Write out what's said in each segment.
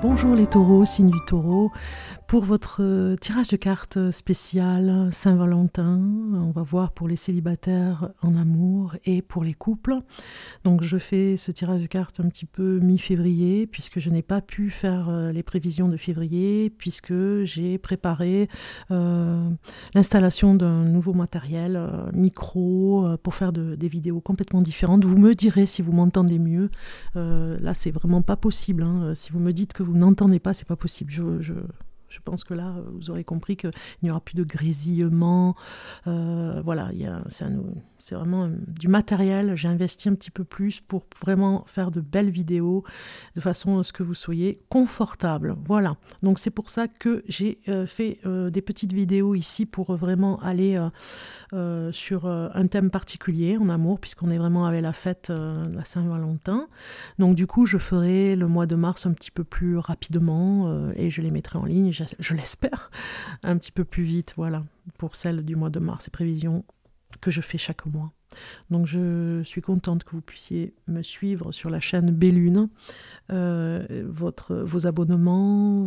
Bonjour les taureaux, signe du taureau. Pour votre tirage de cartes spécial Saint-Valentin, on va voir pour les célibataires en amour et pour les couples. Donc je fais ce tirage de cartes un petit peu mi-février puisque je n'ai pas pu faire les prévisions de février puisque j'ai préparé l'installation d'un nouveau matériel, micro, pour faire des vidéos complètement différentes. Vous me direz si vous m'entendez mieux. Là c'est vraiment pas possible. Hein. Si vous me dites que vous n'entendez pas, c'est pas possible. Je pense que là, vous aurez compris qu'il n'y aura plus de grésillement. Voilà, c'est vraiment du matériel. J'ai investi un petit peu plus pour vraiment faire de belles vidéos, de façon à ce que vous soyez confortable. Voilà, donc c'est pour ça que j'ai fait des petites vidéos ici pour vraiment aller sur un thème particulier en amour, puisqu'on est vraiment avec la fête de la Saint-Valentin. Donc du coup, je ferai le mois de mars un petit peu plus rapidement et je les mettrai en ligne, je l'espère, un petit peu plus vite, voilà, pour celle du mois de mars, et prévisions que je fais chaque mois. Donc je suis contente que vous puissiez me suivre sur la chaîne Bellune, vos abonnements,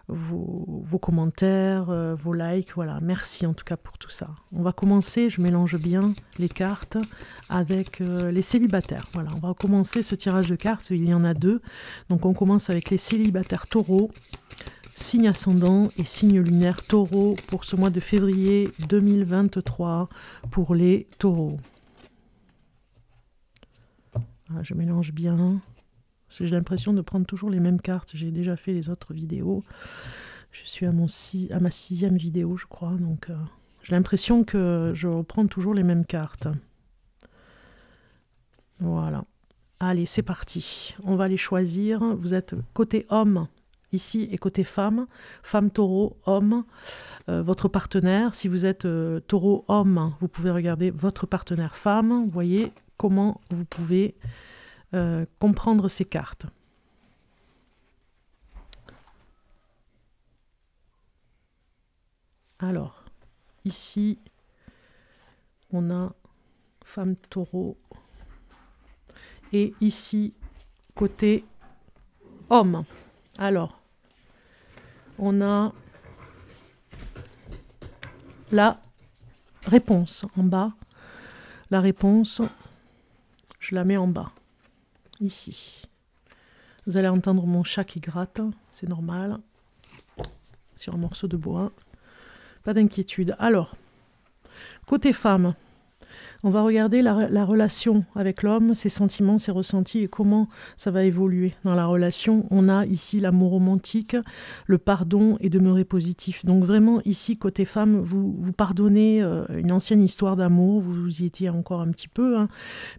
vos commentaires, vos likes, voilà, merci en tout cas pour tout ça. On va commencer, je mélange bien les cartes avec les célibataires. Voilà, on va commencer ce tirage de cartes, il y en a deux. Donc on commence avec les célibataires taureaux, signe ascendant et signe lunaire taureau pour ce mois de février 2023 pour les taureaux. Voilà, je mélange bien. J'ai l'impression de prendre toujours les mêmes cartes. J'ai déjà fait les autres vidéos. Je suis à ma 6e vidéo, je crois. Donc, j'ai l'impression que je reprends toujours les mêmes cartes. Voilà. Allez, c'est parti. On va les choisir. Vous êtes côté homme ici et côté femme. Femme, taureau, homme. Votre partenaire. Si vous êtes taureau, homme, vous pouvez regarder votre partenaire femme. Vous voyez comment vous pouvez comprendre ces cartes. Alors, ici, on a femme taureau. Et ici, côté homme. Alors, on a la réponse en bas. La réponse, je la mets en bas. Ici. Vous allez entendre mon chat qui gratte, c'est normal, sur un morceau de bois. Pas d'inquiétude. Alors, côté femme, on va regarder la relation avec l'homme, ses sentiments, ses ressentis et comment ça va évoluer dans la relation. On a ici l'amour romantique, le pardon et demeurer positif. Donc vraiment ici, côté femme, vous pardonnez une ancienne histoire d'amour, vous y étiez encore un petit peu, hein,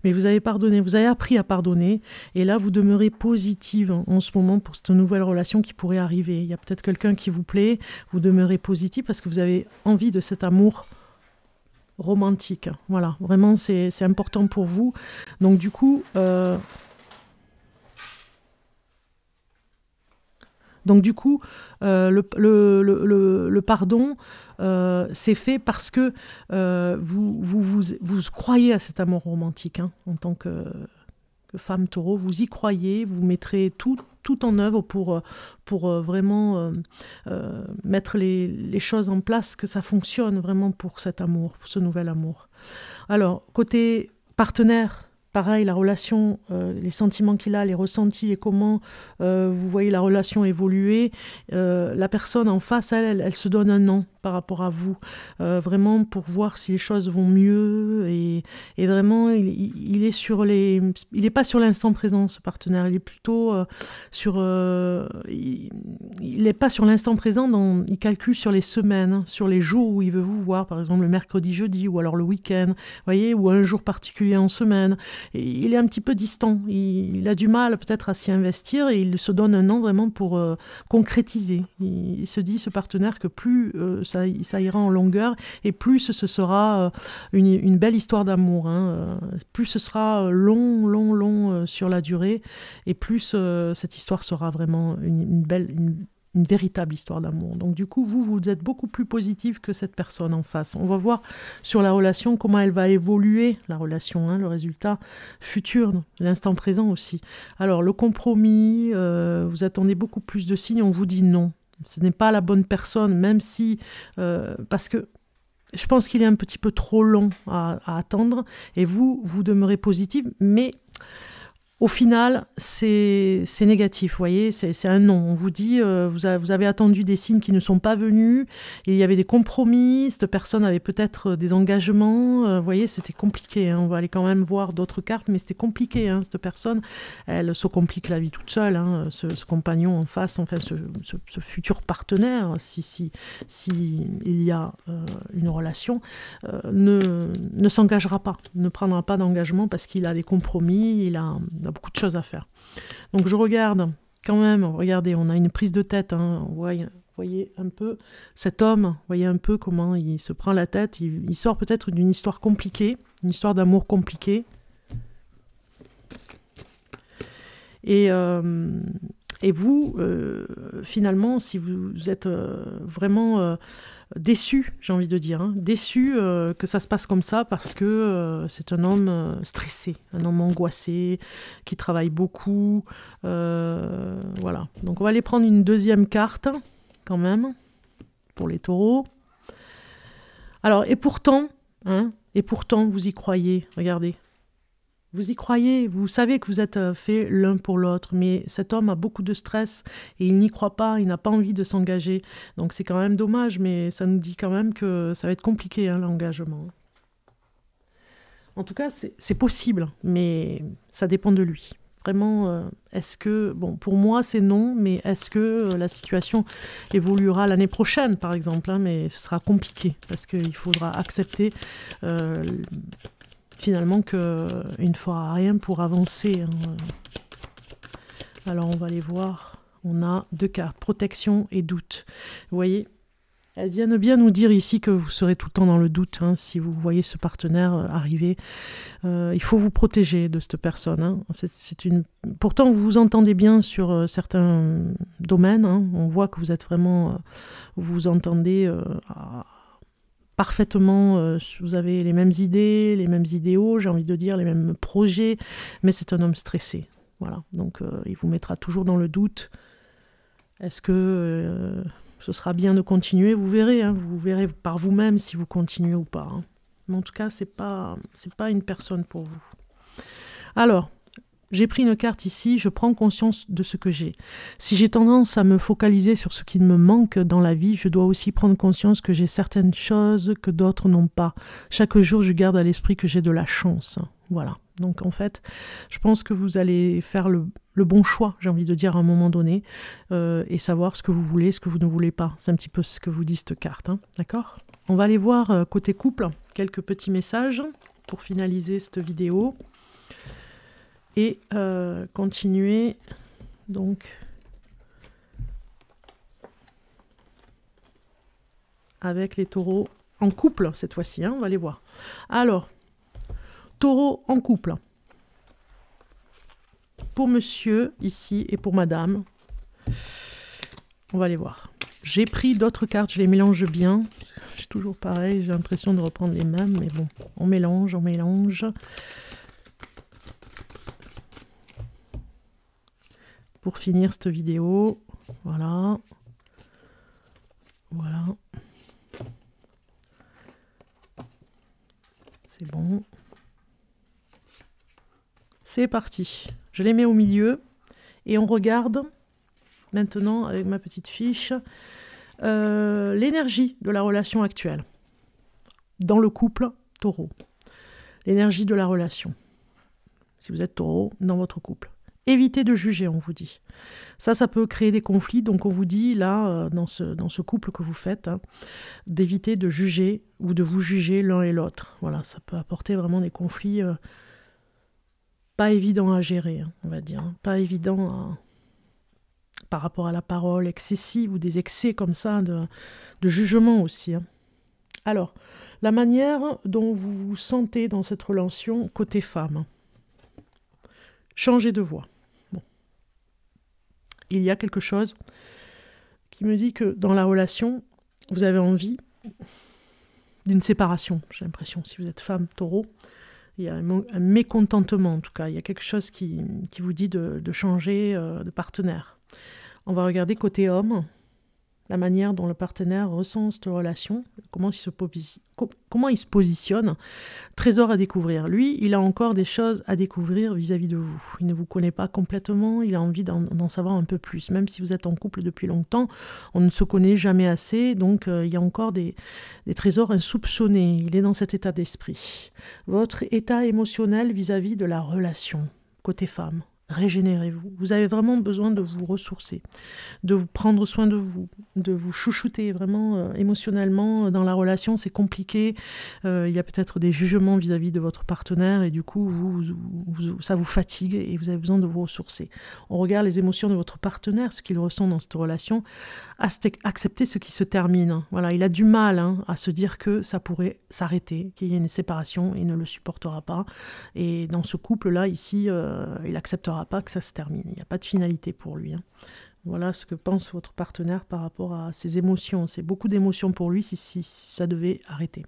mais vous avez pardonné, vous avez appris à pardonner et là vous demeurez positive en ce moment pour cette nouvelle relation qui pourrait arriver. Il y a peut-être quelqu'un qui vous plaît, vous demeurez positive parce que vous avez envie de cet amour romantique. Voilà, vraiment c'est important pour vous. Donc du coup, le pardon, c'est fait parce que vous croyez à cet amour romantique, hein, en tant que femme taureau, vous y croyez, vous mettrez tout en œuvre pour vraiment mettre les choses en place, que ça fonctionne vraiment pour cet amour, pour ce nouvel amour. Alors, côté partenaire, pareil, la relation, les sentiments qu'il a, les ressentis et comment vous voyez la relation évoluer. La personne en face, elle se donne un an par rapport à vous, vraiment pour voir si les choses vont mieux et vraiment il est sur il n'est pas sur l'instant présent, ce partenaire, il est plutôt il n'est pas sur l'instant présent, il calcule sur les semaines, hein, sur les jours où il veut vous voir, par exemple le mercredi, jeudi ou alors le week-end, voyez, ou un jour particulier en semaine. Et il est un petit peu distant, il a du mal peut-être à s'y investir et il se donne un an vraiment pour concrétiser. Il se dit, ce partenaire, que plus ça ira en longueur et plus ce sera une belle histoire d'amour, hein. Plus ce sera long sur la durée et plus cette histoire sera vraiment une une véritable histoire d'amour. Donc du coup, vous êtes beaucoup plus positif que cette personne en face. On va voir sur la relation comment elle va évoluer, la relation, hein, le résultat futur, l'instant présent aussi. Alors le compromis, vous attendez beaucoup plus de signes, on vous dit non. Ce n'est pas la bonne personne, même si... parce que je pense qu'il est un petit peu trop long à attendre, et vous demeurez positif, mais... Au final, c'est négatif, vous voyez, c'est un non. On vous dit, vous avez attendu des signes qui ne sont pas venus, il y avait des compromis, cette personne avait peut-être des engagements, vous voyez, c'était compliqué. Hein. On va aller quand même voir d'autres cartes, mais c'était compliqué. Hein. Cette personne, elle se complique la vie toute seule, hein. Ce compagnon en face, enfin ce futur partenaire, si il y a une relation, ne s'engagera pas, ne prendra pas d'engagement parce qu'il a des compromis, il a beaucoup de choses à faire. Donc je regarde quand même, regardez, on a une prise de tête, hein, voyez un peu cet homme, voyez un peu comment il se prend la tête, il sort peut-être d'une histoire compliquée, une histoire d'amour compliquée. Et vous, finalement, si vous êtes vraiment... déçu, j'ai envie de dire, hein, déçu que ça se passe comme ça parce que c'est un homme stressé, un homme angoissé, qui travaille beaucoup. Voilà. Donc on va aller prendre une deuxième carte, quand même, pour les taureaux. Alors, et pourtant, vous y croyez, regardez. Vous y croyez, vous savez que vous êtes faits l'un pour l'autre, mais cet homme a beaucoup de stress et il n'y croit pas, il n'a pas envie de s'engager. Donc c'est quand même dommage, mais ça nous dit quand même que ça va être compliqué, hein, l'engagement. En tout cas, c'est possible, mais ça dépend de lui. Vraiment, est-ce que... Bon, pour moi, c'est non, mais est-ce que la situation évoluera l'année prochaine, par exemple, hein, mais ce sera compliqué, parce qu'il faudra accepter... finalement qu'il ne fera rien pour avancer. Hein. Alors on va les voir. On a deux cartes, protection et doute. Vous voyez, elles viennent bien nous dire ici que vous serez tout le temps dans le doute. Hein, si vous voyez ce partenaire arriver, il faut vous protéger de cette personne. Hein. Pourtant, vous vous entendez bien sur certains domaines. Hein. On voit que vous êtes vraiment... vous vous entendez... parfaitement, vous avez les mêmes idées, les mêmes idéaux, j'ai envie de dire, les mêmes projets, mais c'est un homme stressé. Voilà, donc il vous mettra toujours dans le doute. Est-ce que ce sera bien de continuer? Vous verrez, hein, vous verrez par vous-même si vous continuez ou pas. Hein. Mais en tout cas, c'est pas une personne pour vous. Alors, j'ai pris une carte ici, je prends conscience de ce que j'ai. Si j'ai tendance à me focaliser sur ce qui me manque dans la vie, je dois aussi prendre conscience que j'ai certaines choses que d'autres n'ont pas. Chaque jour, je garde à l'esprit que j'ai de la chance. Voilà. Donc en fait, je pense que vous allez faire le bon choix, j'ai envie de dire à un moment donné, et savoir ce que vous voulez, ce que vous ne voulez pas. C'est un petit peu ce que vous dit cette carte. Hein. D'accord ? On va aller voir côté couple, quelques petits messages pour finaliser cette vidéo. Et continuer donc avec les taureaux en couple cette fois-ci, hein, on va les voir. Alors, taureau en couple. Pour monsieur ici et pour madame, on va les voir. J'ai pris d'autres cartes, je les mélange bien. C'est toujours pareil, j'ai l'impression de reprendre les mêmes, mais bon, on mélange, on mélange. Pour finir cette vidéo, voilà. Voilà. C'est bon. C'est parti. Je les mets au milieu et on regarde maintenant avec ma petite fiche l'énergie de la relation actuelle dans le couple taureau. L'énergie de la relation. Si vous êtes taureau, dans votre couple. Évitez de juger, on vous dit. Ça peut créer des conflits, donc on vous dit, là, dans ce couple que vous faites, hein, d'éviter de juger ou de vous juger l'un et l'autre. Voilà, ça peut apporter vraiment des conflits pas évidents à gérer, hein, on va dire. Hein, pas évidents par rapport à la parole excessive ou des excès comme ça de jugement aussi. Hein. Alors, la manière dont vous vous sentez dans cette relation côté femme. Changez de voix. Bon. Il y a quelque chose qui me dit que dans la relation, vous avez envie d'une séparation, j'ai l'impression. Si vous êtes femme, taureau, il y a un mécontentement en tout cas. Il y a quelque chose qui vous dit de changer de partenaire. On va regarder côté homme, la manière dont le partenaire ressent cette relation, comment il se positionne. Trésor à découvrir. Lui, il a encore des choses à découvrir vis-à-vis de vous. Il ne vous connaît pas complètement, il a envie d'en savoir un peu plus. Même si vous êtes en couple depuis longtemps, on ne se connaît jamais assez, donc il y a encore des trésors insoupçonnés. Il est dans cet état d'esprit. Votre état émotionnel vis-à-vis de la relation, côté femme. Régénérez-vous. Vous avez vraiment besoin de vous ressourcer, de vous prendre soin de vous chouchouter vraiment émotionnellement dans la relation. C'est compliqué. Il y a peut-être des jugements vis-à-vis de votre partenaire et du coup, ça vous fatigue et vous avez besoin de vous ressourcer. On regarde les émotions de votre partenaire, ce qu'il ressent dans cette relation, accepter ce qui se termine. Voilà, il a du mal à se dire que ça pourrait s'arrêter, qu'il y ait une séparation, il ne le supportera pas. Et dans ce couple-là, ici, il acceptera pas que ça se termine. Il n'y a pas de finalité pour lui. Voilà ce que pense votre partenaire par rapport à ses émotions. C'est beaucoup d'émotions pour lui si ça devait arrêter.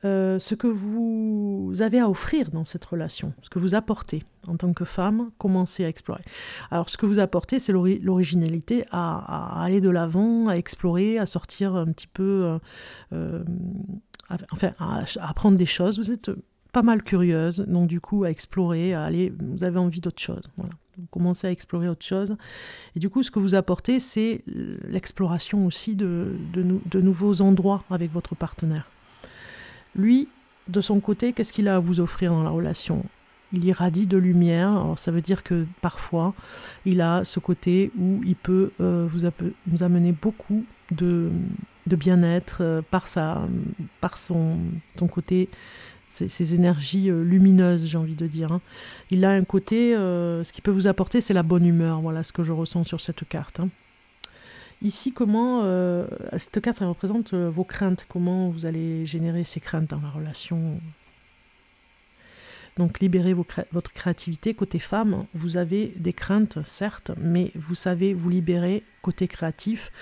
Ce que vous avez à offrir dans cette relation, ce que vous apportez en tant que femme, commencez à explorer. Alors ce que vous apportez, c'est l'originalité à aller de l'avant, à explorer, à sortir un petit peu, à apprendre des choses. Vous êtes pas mal curieuse, donc du coup à explorer, à aller, vous avez envie d'autre chose. Voilà. Vous commencez à explorer autre chose. Et du coup, ce que vous apportez, c'est l'exploration aussi de nouveaux endroits avec votre partenaire. Lui, de son côté, qu'est-ce qu'il a à vous offrir dans la relation? Il irradie de lumière. Alors ça veut dire que parfois, il a ce côté où il peut vous amener beaucoup de bien-être par son côté, ces énergies lumineuses, j'ai envie de dire. Il a un côté, ce qui peut vous apporter, c'est la bonne humeur. Voilà ce que je ressens sur cette carte. Ici, comment cette carte elle représente vos craintes, comment vous allez générer ces craintes dans la relation. Donc, libérez votre créativité. Côté femme, vous avez des craintes, certes, mais vous savez vous libérer, côté créatif,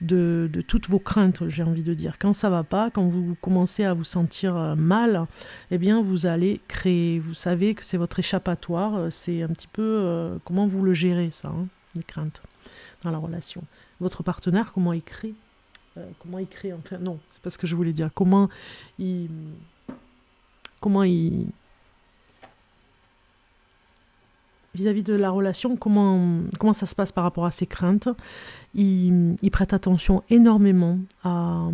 de toutes vos craintes, j'ai envie de dire. Quand ça ne va pas, quand vous commencez à vous sentir mal, eh bien, vous allez créer. Vous savez que c'est votre échappatoire. C'est un petit peu comment vous le gérez, ça, les craintes dans la relation. Votre partenaire, comment il crée enfin, non, c'est pas ce que je voulais dire. Comment il vis-à-vis de la relation, comment ça se passe par rapport à ses craintes. Il prête attention énormément à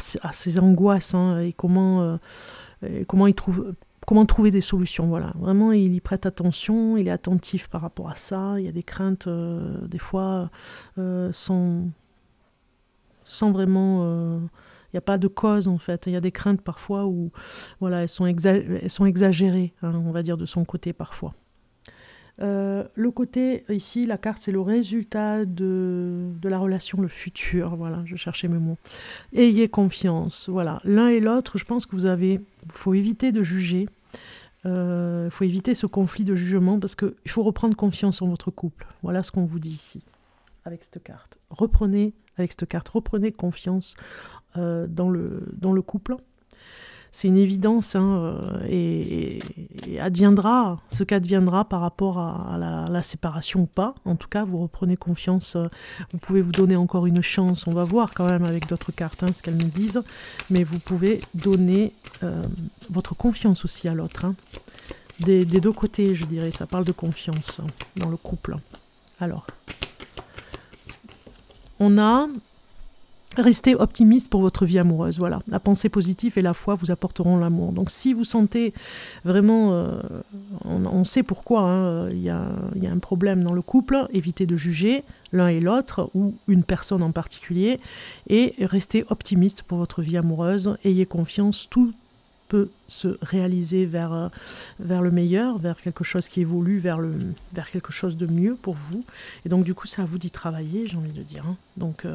ses angoisses et comment trouver des solutions. Voilà. Vraiment, il y prête attention, il est attentif par rapport à ça. Il y a des craintes, des fois, sans vraiment... il n'y a pas de cause, en fait. Il y a des craintes, parfois, où voilà, elles sont exagérées, on va dire, de son côté, parfois. Le côté, ici, la carte, c'est le résultat de la relation, le futur. Voilà, je cherchais mes mots. Ayez confiance. Voilà, l'un et l'autre, je pense que il faut éviter de juger. Il faut éviter ce conflit de jugement parce qu'il faut reprendre confiance en votre couple. Voilà ce qu'on vous dit ici, avec cette carte. Reprenez confiance dans le couple. C'est une évidence, et adviendra ce qu'adviendra par rapport à la séparation ou pas. En tout cas, vous reprenez confiance, vous pouvez vous donner encore une chance, on va voir quand même avec d'autres cartes ce qu'elles nous disent, mais vous pouvez donner votre confiance aussi à l'autre. Des deux côtés, je dirais, ça parle de confiance dans le couple. Alors, on a... Restez optimiste pour votre vie amoureuse, voilà. La pensée positive et la foi vous apporteront l'amour. Donc si vous sentez vraiment, on sait pourquoi, il y a un problème dans le couple, évitez de juger l'un et l'autre, ou une personne en particulier, et restez optimiste pour votre vie amoureuse, ayez confiance, tout peut se réaliser vers le meilleur, vers quelque chose qui évolue, vers quelque chose de mieux pour vous. Et donc du coup, c'est à vous d'y travailler, j'ai envie de dire. Donc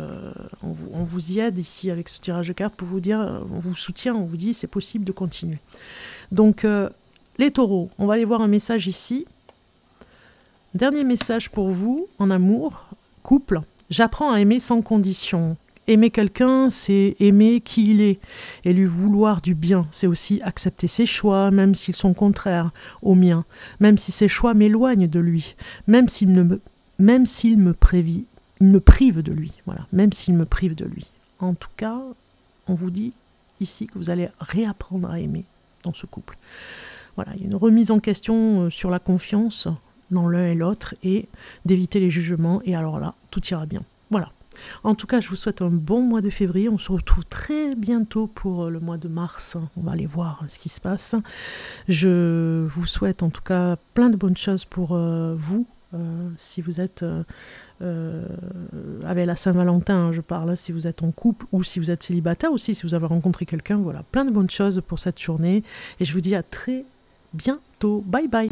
on vous y aide ici avec ce tirage de cartes pour vous dire, on vous soutient, on vous dit c'est possible de continuer. Donc les taureaux, on va aller voir un message ici. Dernier message pour vous en amour, couple. J'apprends à aimer sans condition. Aimer quelqu'un, c'est aimer qui il est et lui vouloir du bien. C'est aussi accepter ses choix, même s'ils sont contraires aux miens, même si ces choix m'éloignent de lui, même s'il me prive de lui. Voilà, même s'il me prive de lui. En tout cas, on vous dit ici que vous allez réapprendre à aimer dans ce couple. Voilà, il y a une remise en question sur la confiance dans l'un et l'autre et d'éviter les jugements. Et alors là, tout ira bien. Voilà. En tout cas, je vous souhaite un bon mois de février. On se retrouve très bientôt pour le mois de mars. On va aller voir ce qui se passe. Je vous souhaite en tout cas plein de bonnes choses pour vous. Si vous êtes avec la Saint-Valentin, je parle, si vous êtes en couple ou si vous êtes célibataire aussi, si vous avez rencontré quelqu'un. Voilà, plein de bonnes choses pour cette journée. Et je vous dis à très bientôt. Bye bye.